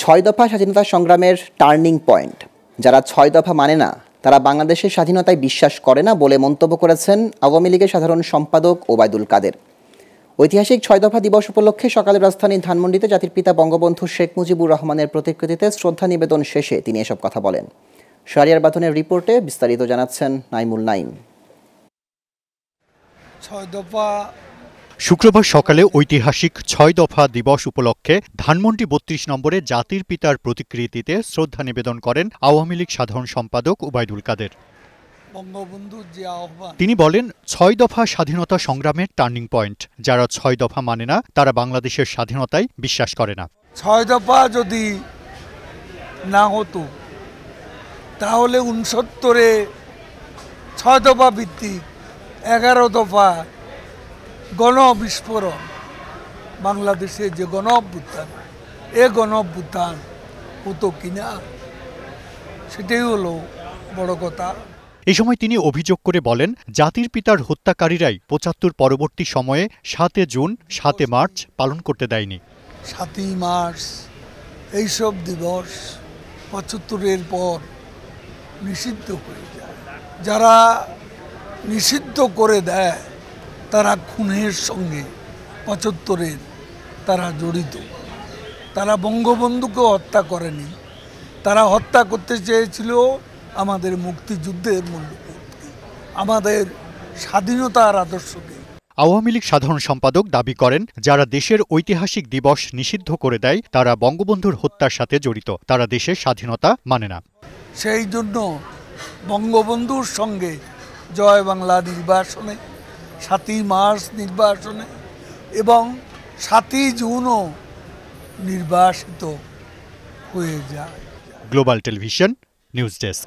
ছয় দফা স্বাধীনতা সংগ্রামের টার্নিং পয়েন্ট। যারা ছয় দফা মানে না তারা বাংলাদেশের স্বাধীনতায় বিশ্বাস করে না বলে মন্তব্য করেছেন আওয়ামী লীগের সাধারণ সম্পাদক ওবায়দুল কাদের। ঐতিহাসিক ছয় দফা দিবস উপলক্ষে সকালে রাজধানীর ধানমন্ডিতে জাতির পিতা বঙ্গবন্ধু শেখ মুজিবুর রহমানের প্রতিকৃতিতে শ্রদ্ধা নিবেদন শেষে তিনি এসব কথা বলেন। শাহরিয়ার বাথনের রিপোর্টে বিস্তারিত জানাচ্ছেন নাইমুল নাইম। শুক্রবার সকালে ঐতিহাসিক ছয় দফা দিবস উপলক্ষে ধানমন্ডি ৩২ নম্বরে জাতির পিতার প্রতিকৃতিতে শ্রদ্ধা নিবেদন করেন আওয়ামী লীগ সাধারণ সম্পাদক ওবায়দুল কাদের। তিনি বলেন, ছয় দফা স্বাধীনতা সংগ্রামের টার্নিং পয়েন্ট। যারা ছয় দফা মানে না তারা বাংলাদেশের স্বাধীনতায় বিশ্বাস করে না। ছয় দফা যদি না হতো তাহলে ৬৯-এ ছয় দফা ভিত্তিক ১১ দফা গণবিস্ফোরণ, বাংলাদেশে যে গণ অভ্যুত্থান, গণ অভ্যুত্থান হতো কিনা সেটাই হলো বড় কথা। এই সময় তিনি অভিযোগ করে বলেন, জাতির পিতার হত্যাকারীরাই ৭৫ পরবর্তী সময়ে ৭ জুন ৭ মার্চ পালন করতে দেয়নি। ৭ই মার্চ এইসব দিবস ৭৫-এর পর নিষিদ্ধ হয়ে যায়। যারা নিষিদ্ধ করে দেয় তারা খুনের সঙ্গে ৭৫-এর তারা জড়িত। তারা বঙ্গবন্ধুকে হত্যা করেনি, তারা হত্যা করতে চেয়েছিল আমাদের মুক্তিযুদ্ধের মূল্যবোধকে, আমাদের স্বাধীনতার আদর্শকে। আওয়ামী লীগ সাধারণ সম্পাদক দাবি করেন, যারা দেশের ঐতিহাসিক দিবস নিষিদ্ধ করে দেয় তারা বঙ্গবন্ধুর হত্যার সাথে জড়িত, তারা দেশের স্বাধীনতা মানে না। সেই জন্য বঙ্গবন্ধুর সঙ্গে জয় বাংলা নির্বাসনে, ৭ই মার্চ নির্বাসনে এবং ৭ই জুনও নির্বাসিত হয়ে যায়। Global television news desk.